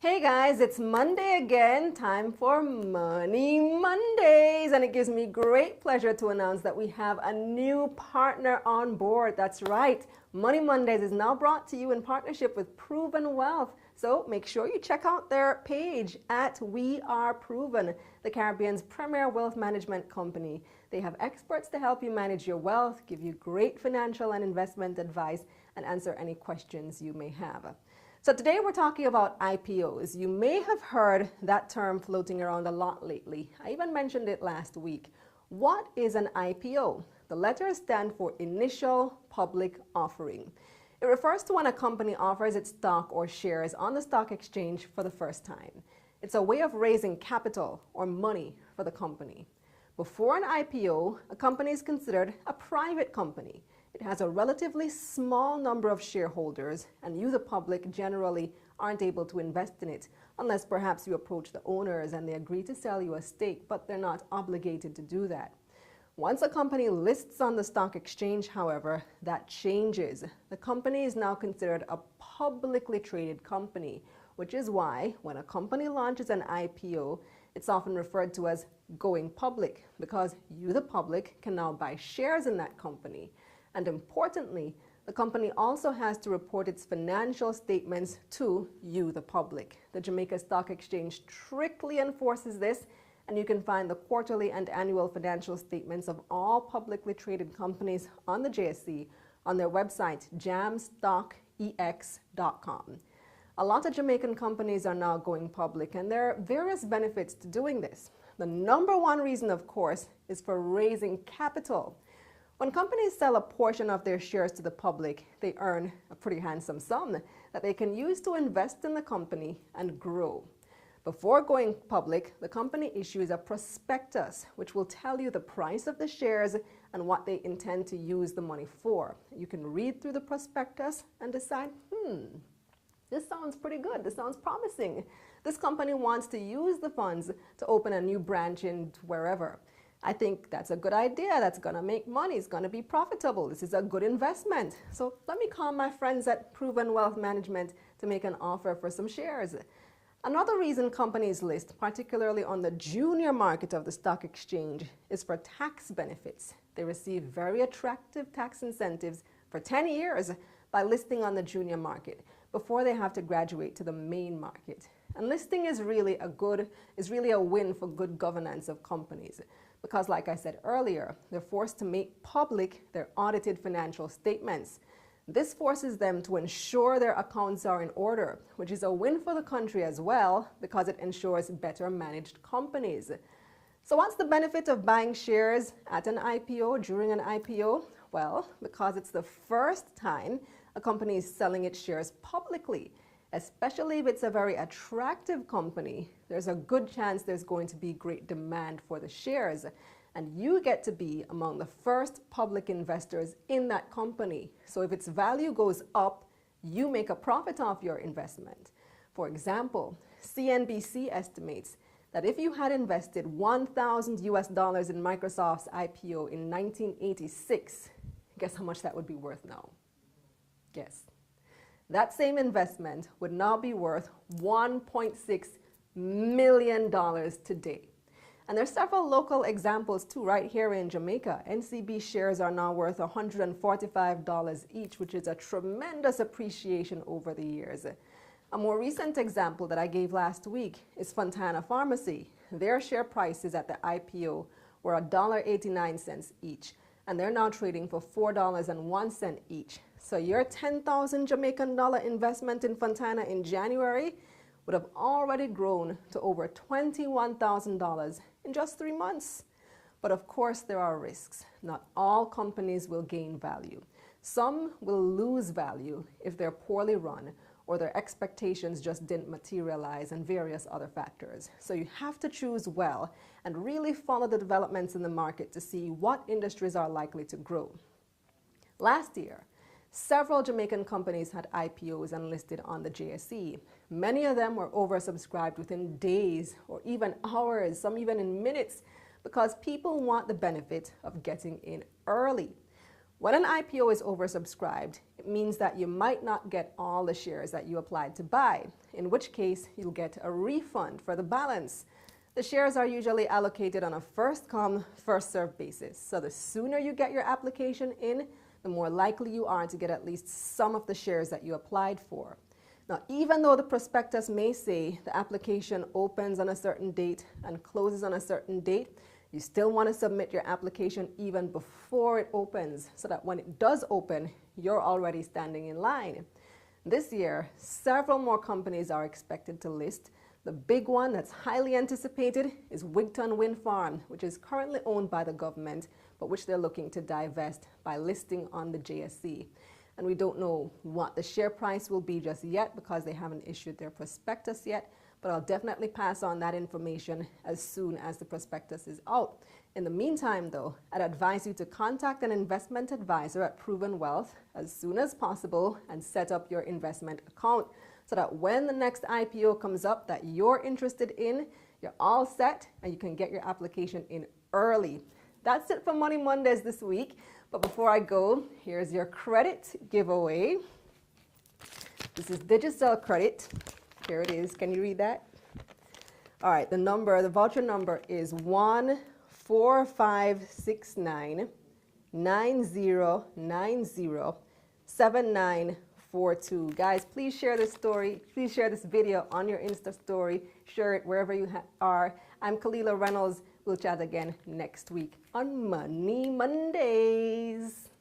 Hey guys, it's Monday again, time for Money Mondays, and it gives me great pleasure to announce that we have a new partner on board. That's right, Money Mondays is now brought to you in partnership with Proven Wealth. So make sure you check out their page at We Are Proven, the Caribbean's premier wealth management company. They have experts to help you manage your wealth, give you great financial and investment advice, and answer any questions you may have. So today we're talking about IPOs. You may have heard that term floating around a lot lately. I even mentioned it last week. What is an IPO? The letters stand for Initial Public Offering. It refers to when a company offers its stock or shares on the stock exchange for the first time. It's a way of raising capital or money for the company. Before an IPO, a company is considered a private company. It has a relatively small number of shareholders, and you, the public, generally aren't able to invest in it unless perhaps you approach the owners and they agree to sell you a stake, but they're not obligated to do that. Once a company lists on the stock exchange, however, that changes. The company is now considered a publicly traded company, which is why when a company launches an IPO, it's often referred to as going public, because you, the public, can now buy shares in that company. And importantly, the company also has to report its financial statements to you, the public. The Jamaica Stock Exchange strictly enforces this, and you can find the quarterly and annual financial statements of all publicly traded companies on the JSE on their website, jamstockex.com. A lot of Jamaican companies are now going public, and there are various benefits to doing this. The number one reason, of course, is for raising capital. When companies sell a portion of their shares to the public, they earn a pretty handsome sum that they can use to invest in the company and grow. Before going public, the company issues a prospectus, which will tell you the price of the shares and what they intend to use the money for. You can read through the prospectus and decide, this sounds pretty good, this sounds promising. This company wants to use the funds to open a new branch in wherever. I think that's a good idea, that's gonna make money, it's gonna be profitable, this is a good investment. So let me call my friends at Proven Wealth Management to make an offer for some shares. Another reason companies list, particularly on the junior market of the stock exchange, is for tax benefits. They receive very attractive tax incentives for 10 years by listing on the junior market before they have to graduate to the main market. And listing is really a win for good governance of companies. Because like I said earlier, they're forced to make public their audited financial statements. This forces them to ensure their accounts are in order, which is a win for the country as well, because it ensures better managed companies. So what's the benefit of buying shares at an IPO, during an IPO? Well, because it's the first time a company is selling its shares publicly. Especially if it's a very attractive company, there's a good chance there's going to be great demand for the shares. And you get to be among the first public investors in that company. So if its value goes up, you make a profit off your investment. For example, CNBC estimates that if you had invested $1,000 in Microsoft's IPO in 1986, guess how much that would be worth now? Guess. That same investment would now be worth $1.6 million today. And there's several local examples too, right here in Jamaica. NCB shares are now worth $145 each, which is a tremendous appreciation over the years. A more recent example that I gave last week is Fontana Pharmacy. Their share prices at the IPO were $1.89 each, and they're now trading for $4.01 each. So your 10,000 Jamaican dollar investment in Fontana in January would have already grown to over $21,000 in just 3 months. But of course there are risks. Not all companies will gain value. Some will lose value if they're poorly run or their expectations just didn't materialize, and various other factors. So you have to choose well and really follow the developments in the market to see what industries are likely to grow. Last year, several Jamaican companies had IPOs and listed on the JSE. Many of them were oversubscribed within days or even hours, some even in minutes, because people want the benefit of getting in early. When an IPO is oversubscribed, it means that you might not get all the shares that you applied to buy, in which case you'll get a refund for the balance. The shares are usually allocated on a first-come, first-served basis. So the sooner you get your application in, the more likely you are to get at least some of the shares that you applied for. Now, even though the prospectus may say the application opens on a certain date and closes on a certain date, you still want to submit your application even before it opens so that when it does open, you're already standing in line. This year, several more companies are expected to list. The big one that's highly anticipated is Wigton Wind Farm, which is currently owned by the government, but which they're looking to divest by listing on the JSE. And we don't know what the share price will be just yet because they haven't issued their prospectus yet, but I'll definitely pass on that information as soon as the prospectus is out. In the meantime, though, I'd advise you to contact an investment advisor at Proven Wealth as soon as possible and set up your investment account so that when the next IPO comes up that you're interested in, you're all set and you can get your application in early. That's it for Money Mondays this week. But before I go, here's your credit giveaway. This is Digicel credit. Here it is. Can you read that? All right, the voucher number is 1456990907942. Guys, please share this story. Please share this video on your Insta story. Share it wherever you are. I'm Kalila Reynolds. We'll chat again next week on Money Mondays.